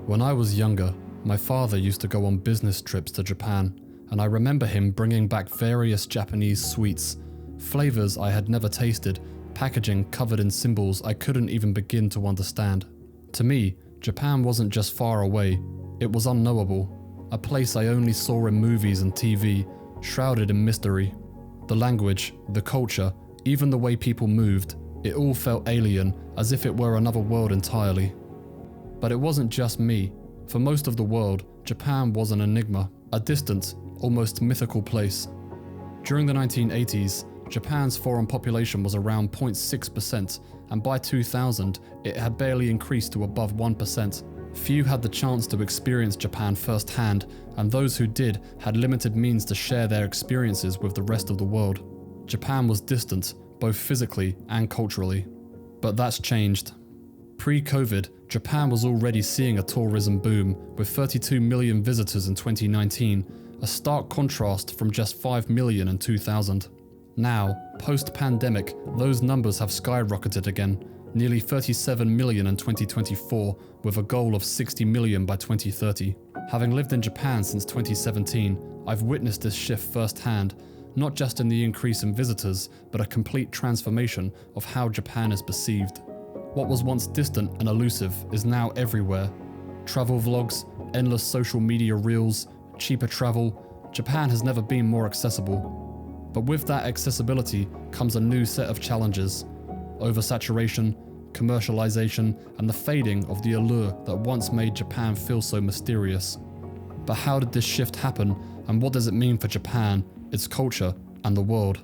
When I was younger, my father used to go on business trips to Japan, and I remember him bringing back various Japanese sweets, flavors I had never tasted, packaging covered in symbols I couldn't even begin to understand. To me, Japan wasn't just far away, it was unknowable, a place I only saw in movies and TV, shrouded in mystery. The language, the culture, even the way people moved, it all felt alien, as if it were another world entirely. But it wasn't just me. For most of the world, Japan was an enigma, a distant, almost mythical place. During the 1980s, Japan's foreign population was around 0.6%, and by 2000, it had barely increased to above 1%. Few had the chance to experience Japan firsthand, and those who did had limited means to share their experiences with the rest of the world. Japan was distant, both physically and culturally. But that's changed. Pre-COVID, Japan was already seeing a tourism boom, with 32 million visitors in 2019, a stark contrast from just 5 million in 2000. Now, post-pandemic, those numbers have skyrocketed again, nearly 37 million in 2024, with a goal of 60 million by 2030. Having lived in Japan since 2017, I've witnessed this shift firsthand, not just in the increase in visitors, but a complete transformation of how Japan is perceived. What was once distant and elusive is now everywhere. Travel vlogs, endless social media reels, cheaper travel. Japan has never been more accessible. But with that accessibility comes a new set of challenges. Oversaturation, commercialization, and the fading of the allure that once made Japan feel so mysterious. But how did this shift happen, and what does it mean for Japan, its culture, and the world?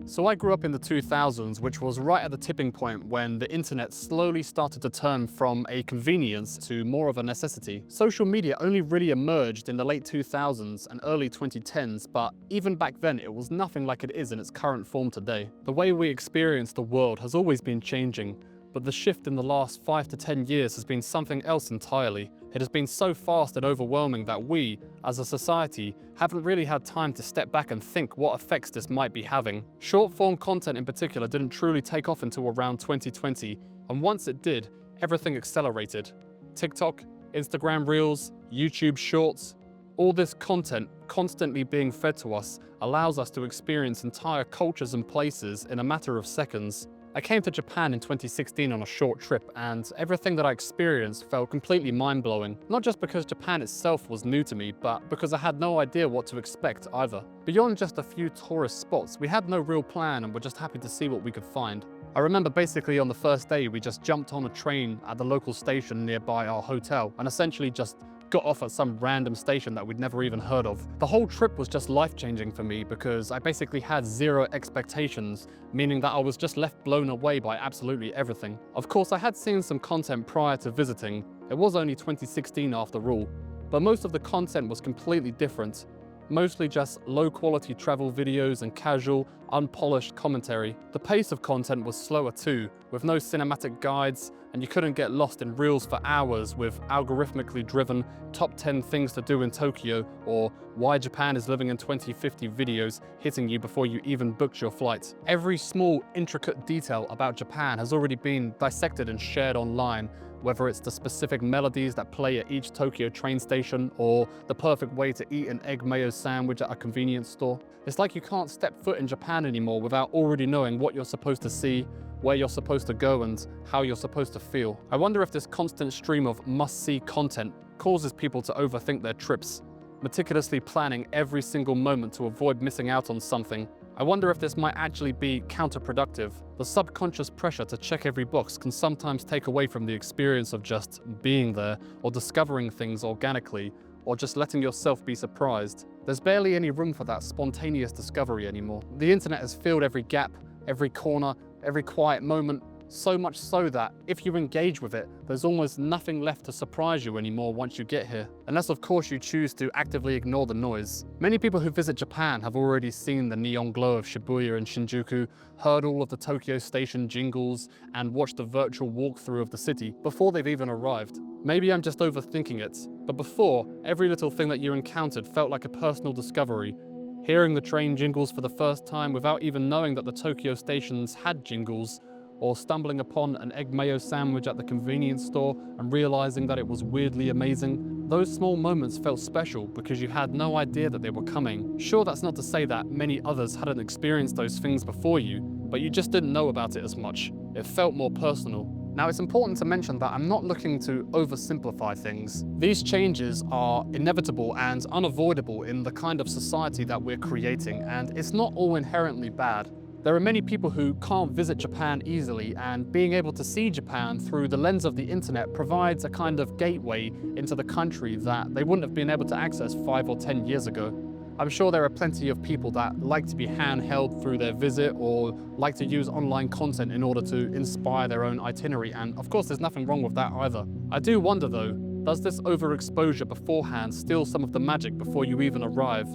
So I grew up in the 2000s, which was right at the tipping point when the internet slowly started to turn from a convenience to more of a necessity. Social media only really emerged in the late 2000s and early 2010s, but even back then it was nothing like it is in its current form today. The way we experience the world has always been changing, but the shift in the last 5 to 10 years has been something else entirely. It has been so fast and overwhelming that we, as a society, haven't really had time to step back and think what effects this might be having. Short-form content in particular didn't truly take off until around 2020, and once it did, everything accelerated. TikTok, Instagram Reels, YouTube Shorts, all this content constantly being fed to us allows us to experience entire cultures and places in a matter of seconds. I came to Japan in 2016 on a short trip, and everything that I experienced felt completely mind-blowing. Not just because Japan itself was new to me, but because I had no idea what to expect either. Beyond just a few tourist spots, we had no real plan and were just happy to see what we could find. I remember basically on the first day, we just jumped on a train at the local station nearby our hotel and essentially just got off at some random station that we'd never even heard of. The whole trip was just life-changing for me because I basically had zero expectations, meaning that I was just left blown away by absolutely everything. Of course, I had seen some content prior to visiting. It was only 2016 after all, but most of the content was completely different. Mostly just low-quality travel videos and casual, unpolished commentary. The pace of content was slower too, with no cinematic guides, and you couldn't get lost in reels for hours with algorithmically driven top 10 things to do in Tokyo or why Japan is living in 2050 videos hitting you before you even booked your flight. Every small, intricate detail about Japan has already been dissected and shared online, whether it's the specific melodies that play at each Tokyo train station or the perfect way to eat an egg mayo sandwich at a convenience store. It's like you can't step foot in Japan anymore without already knowing what you're supposed to see, where you're supposed to go, and how you're supposed to feel. I wonder if this constant stream of must-see content causes people to overthink their trips, meticulously planning every single moment to avoid missing out on something. I wonder if this might actually be counterproductive. The subconscious pressure to check every box can sometimes take away from the experience of just being there or discovering things organically or just letting yourself be surprised. There's barely any room for that spontaneous discovery anymore. The internet has filled every gap, every corner, every quiet moment, so much so that if you engage with it, there's almost nothing left to surprise you anymore once you get here. Unless of course you choose to actively ignore the noise. Many people who visit Japan have already seen the neon glow of Shibuya and Shinjuku, heard all of the Tokyo Station jingles, and watched the virtual walkthrough of the city before they've even arrived. Maybe I'm just overthinking it, but before, every little thing that you encountered felt like a personal discovery. Hearing the train jingles for the first time without even knowing that the Tokyo stations had jingles, or stumbling upon an egg mayo sandwich at the convenience store and realizing that it was weirdly amazing. Those small moments felt special because you had no idea that they were coming. Sure, that's not to say that many others hadn't experienced those things before you, but you just didn't know about it as much. It felt more personal. Now, it's important to mention that I'm not looking to oversimplify things. These changes are inevitable and unavoidable in the kind of society that we're creating, and it's not all inherently bad. There are many people who can't visit Japan easily, and being able to see Japan through the lens of the internet provides a kind of gateway into the country that they wouldn't have been able to access 5 or 10 years ago. I'm sure there are plenty of people that like to be handheld through their visit or like to use online content in order to inspire their own itinerary, and of course there's nothing wrong with that either. I do wonder though, does this overexposure beforehand steal some of the magic before you even arrive?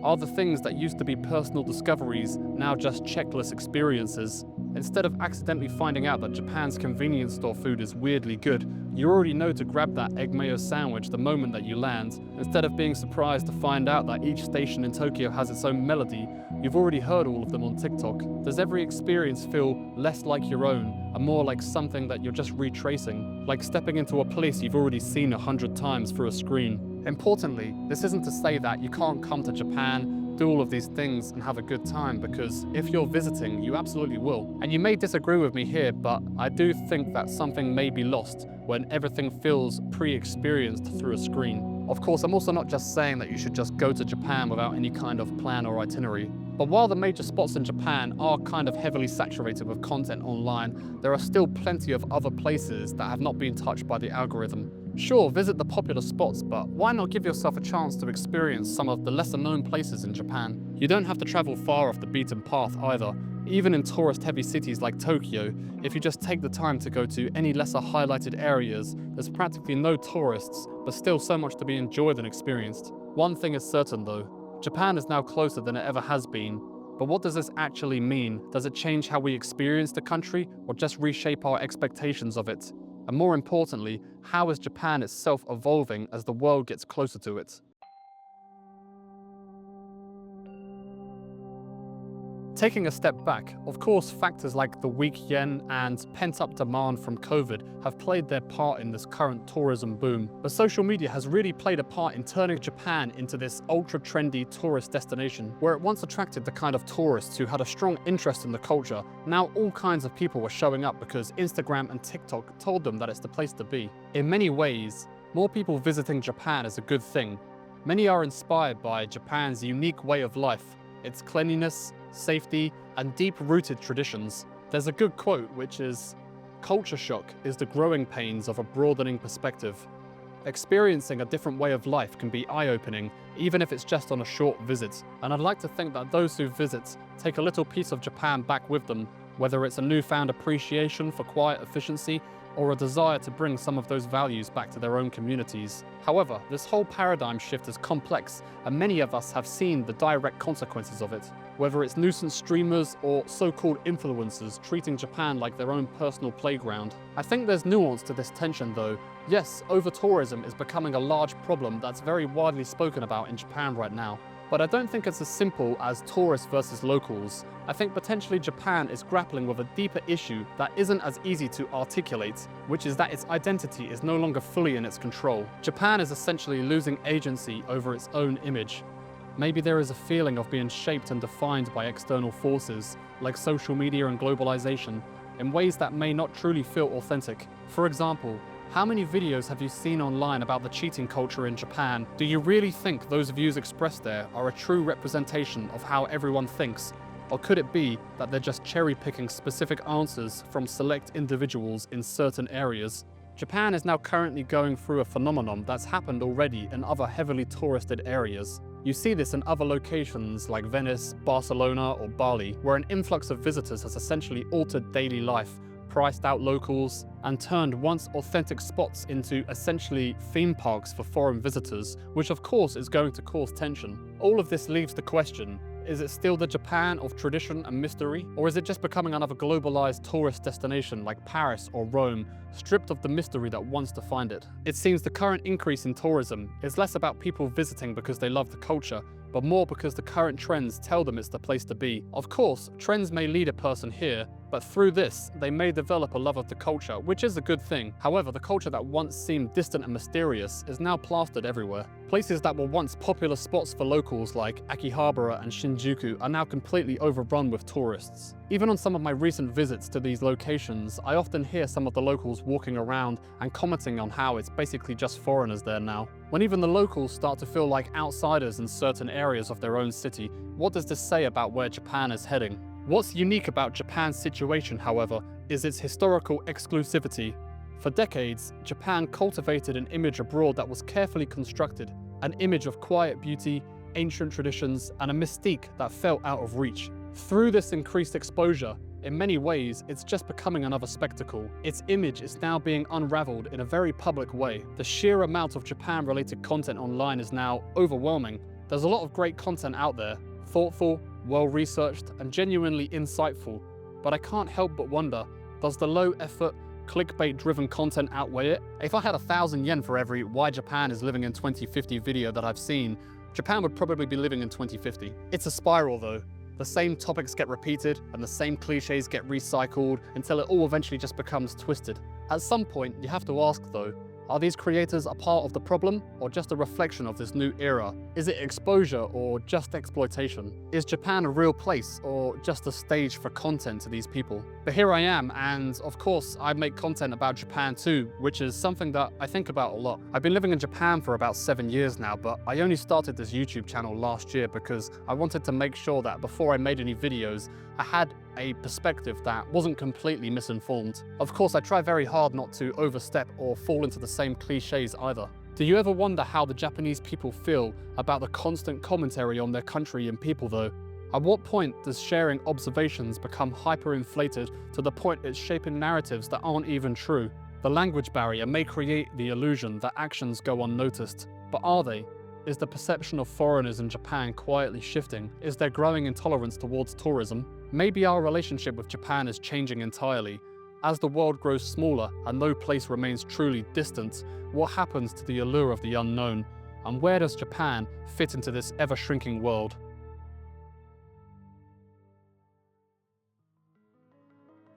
Are the things that used to be personal discoveries now just checklist experiences? Instead of accidentally finding out that Japan's convenience store food is weirdly good, you already know to grab that egg mayo sandwich the moment that you land. Instead of being surprised to find out that each station in Tokyo has its own melody, you've already heard all of them on TikTok. Does every experience feel less like your own and more like something that you're just retracing? Like stepping into a place you've already seen 100 times through a screen? Importantly, this isn't to say that you can't come to Japan, do all of these things and have a good time, because if you're visiting, you absolutely will. And you may disagree with me here, but I do think that something may be lost when everything feels pre-experienced through a screen. Of course, I'm also not just saying that you should just go to Japan without any kind of plan or itinerary. But while the major spots in Japan are kind of heavily saturated with content online, there are still plenty of other places that have not been touched by the algorithm. Sure, visit the popular spots, but why not give yourself a chance to experience some of the lesser known places in Japan? You don't have to travel far off the beaten path either. Even in tourist-heavy cities like Tokyo, if you just take the time to go to any lesser highlighted areas, there's practically no tourists, but still so much to be enjoyed and experienced. One thing is certain though, Japan is now closer than it ever has been. But what does this actually mean? Does it change how we experience the country, or just reshape our expectations of it? And more importantly, how is Japan itself evolving as the world gets closer to it? Taking a step back, of course, factors like the weak yen and pent-up demand from COVID have played their part in this current tourism boom. But social media has really played a part in turning Japan into this ultra-trendy tourist destination. Where it once attracted the kind of tourists who had a strong interest in the culture, now all kinds of people were showing up because Instagram and TikTok told them that it's the place to be. In many ways, more people visiting Japan is a good thing. Many are inspired by Japan's unique way of life, its cleanliness, safety, and deep-rooted traditions. There's a good quote which is, "Culture shock is the growing pains of a broadening perspective." Experiencing a different way of life can be eye-opening, even if it's just on a short visit. And I'd like to think that those who visit take a little piece of Japan back with them, whether it's a newfound appreciation for quiet efficiency or a desire to bring some of those values back to their own communities. However, this whole paradigm shift is complex, and many of us have seen the direct consequences of it. Whether it's nuisance streamers or so-called influencers treating Japan like their own personal playground. I think there's nuance to this tension though. Yes, over-tourism is becoming a large problem that's very widely spoken about in Japan right now. But I don't think it's as simple as tourists versus locals. I think potentially Japan is grappling with a deeper issue that isn't as easy to articulate, which is that its identity is no longer fully in its control. Japan is essentially losing agency over its own image. Maybe there is a feeling of being shaped and defined by external forces, like social media and globalization, in ways that may not truly feel authentic. For example, how many videos have you seen online about the cheating culture in Japan? Do you really think those views expressed there are a true representation of how everyone thinks? Or could it be that they're just cherry-picking specific answers from select individuals in certain areas? Japan is now currently going through a phenomenon that's happened already in other heavily touristed areas. You see this in other locations like Venice, Barcelona, or Bali, where an influx of visitors has essentially altered daily life, priced out locals, and turned once authentic spots into essentially theme parks for foreign visitors, which of course is going to cause tension. All of this leaves the question, is it still the Japan of tradition and mystery, or is it just becoming another globalized tourist destination like Paris or Rome, stripped of the mystery that once defined it? It seems the current increase in tourism is less about people visiting because they love the culture, but more because the current trends tell them it's the place to be. Of course, trends may lead a person here, but through this, they may develop a love of the culture, which is a good thing. However, the culture that once seemed distant and mysterious is now plastered everywhere. Places that were once popular spots for locals like Akihabara and Shinjuku are now completely overrun with tourists. Even on some of my recent visits to these locations, I often hear some of the locals walking around and commenting on how it's basically just foreigners there now. When even the locals start to feel like outsiders in certain areas of their own city, what does this say about where Japan is heading? What's unique about Japan's situation, however, is its historical exclusivity. For decades, Japan cultivated an image abroad that was carefully constructed, an image of quiet beauty, ancient traditions, and a mystique that felt out of reach. Through this increased exposure, in many ways, it's just becoming another spectacle. Its image is now being unraveled in a very public way. The sheer amount of Japan-related content online is now overwhelming. There's a lot of great content out there, thoughtful, well-researched, and genuinely insightful. But I can't help but wonder, does the low-effort, clickbait-driven content outweigh it? If I had 1,000 yen for every "Why Japan is Living in 2050" video that I've seen, Japan would probably be living in 2050. It's a spiral though. The same topics get repeated, and the same cliches get recycled until it all eventually just becomes twisted. At some point, you have to ask though, are these creators a part of the problem, or just a reflection of this new era? Is it exposure, or just exploitation? Is Japan a real place, or just a stage for content to these people? But here I am, and of course, I make content about Japan too, which is something that I think about a lot. I've been living in Japan for about 7 years now, but I only started this YouTube channel last year because I wanted to make sure that before I made any videos, I had a perspective that wasn't completely misinformed. Of course, I try very hard not to overstep or fall into the same cliches either. Do you ever wonder how the Japanese people feel about the constant commentary on their country and people though? At what point does sharing observations become hyperinflated to the point it's shaping narratives that aren't even true? The language barrier may create the illusion that actions go unnoticed, but are they? Is the perception of foreigners in Japan quietly shifting? Is there growing intolerance towards tourism? Maybe our relationship with Japan is changing entirely. As the world grows smaller and no place remains truly distant, what happens to the allure of the unknown? And where does Japan fit into this ever-shrinking world?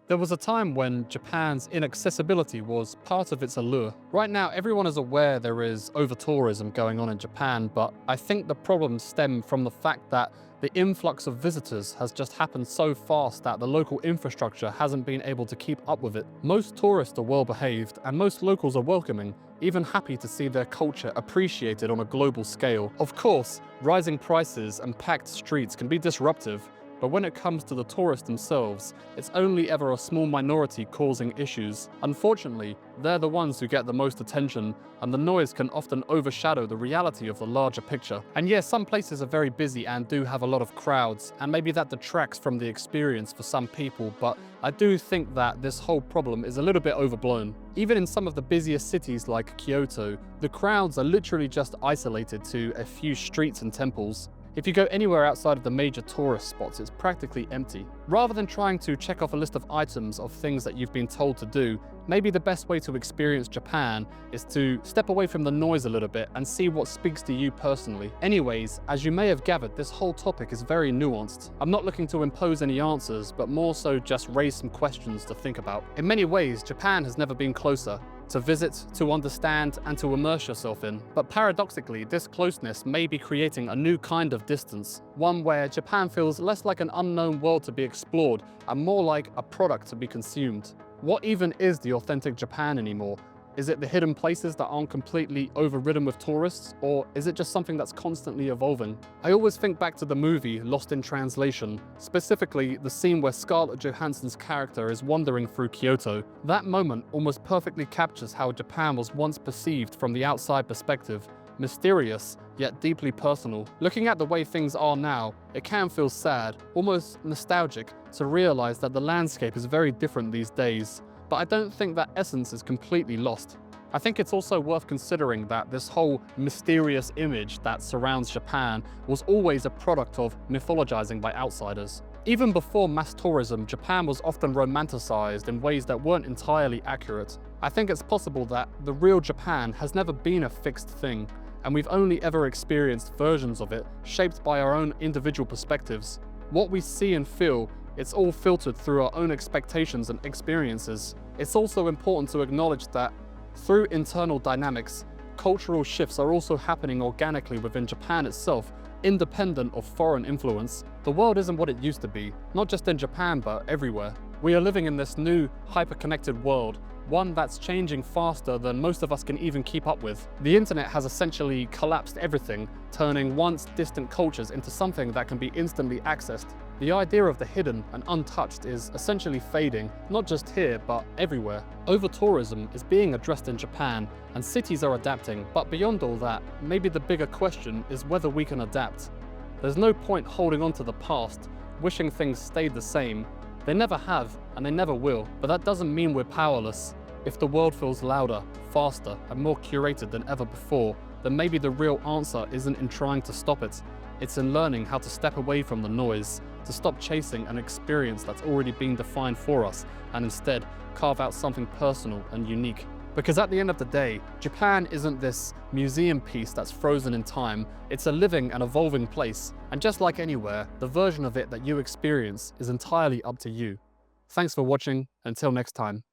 There was a time when Japan's inaccessibility was part of its allure. Right now, everyone is aware there is over-tourism going on in Japan, but I think the problems stem from the fact that the influx of visitors has just happened so fast that the local infrastructure hasn't been able to keep up with it. Most tourists are well-behaved, and most locals are welcoming, even happy to see their culture appreciated on a global scale. Of course, rising prices and packed streets can be disruptive, but when it comes to the tourists themselves, it's only ever a small minority causing issues. Unfortunately, they're the ones who get the most attention, and the noise can often overshadow the reality of the larger picture. And yes, some places are very busy and do have a lot of crowds, and maybe that detracts from the experience for some people, but I do think that this whole problem is a little bit overblown. Even in some of the busiest cities like Kyoto, the crowds are literally just isolated to a few streets and temples. If you go anywhere outside of the major tourist spots, it's practically empty. Rather than trying to check off a list of items of things that you've been told to do, maybe the best way to experience Japan is to step away from the noise a little bit and see what speaks to you personally. Anyways, as you may have gathered, this whole topic is very nuanced. I'm not looking to impose any answers, but more so just raise some questions to think about. In many ways, Japan has never been closer. To visit, to understand, and to immerse yourself in. But paradoxically, this closeness may be creating a new kind of distance, one where Japan feels less like an unknown world to be explored and more like a product to be consumed. What even is the authentic Japan anymore? Is it the hidden places that aren't completely overridden with tourists, or is it just something that's constantly evolving? I always think back to the movie Lost in Translation, specifically the scene where Scarlett Johansson's character is wandering through Kyoto. That moment almost perfectly captures how Japan was once perceived from the outside perspective, mysterious, yet deeply personal. Looking at the way things are now, it can feel sad, almost nostalgic, to realize that the landscape is very different these days. But I don't think that essence is completely lost. I think it's also worth considering that this whole mysterious image that surrounds Japan was always a product of mythologizing by outsiders. Even before mass tourism, Japan was often romanticized in ways that weren't entirely accurate. I think it's possible that the real Japan has never been a fixed thing, and we've only ever experienced versions of it shaped by our own individual perspectives. What we see and feel, it's all filtered through our own expectations and experiences. It's also important to acknowledge that through internal dynamics, cultural shifts are also happening organically within Japan itself, independent of foreign influence. The world isn't what it used to be, not just in Japan but everywhere. We are living in this new, hyper-connected world, one that's changing faster than most of us can even keep up with. The internet has essentially collapsed everything, turning once distant cultures into something that can be instantly accessed. The idea of the hidden and untouched is essentially fading, not just here, but everywhere. Over-tourism is being addressed in Japan, and cities are adapting, but beyond all that, maybe the bigger question is whether we can adapt. There's no point holding on to the past, wishing things stayed the same. They never have, and they never will, but that doesn't mean we're powerless. If the world feels louder, faster, and more curated than ever before, then maybe the real answer isn't in trying to stop it. It's in learning how to step away from the noise, to stop chasing an experience that's already been defined for us, and instead carve out something personal and unique. Because at the end of the day, Japan isn't this museum piece that's frozen in time, it's a living and evolving place. And just like anywhere, the version of it that you experience is entirely up to you. Thanks for watching, until next time.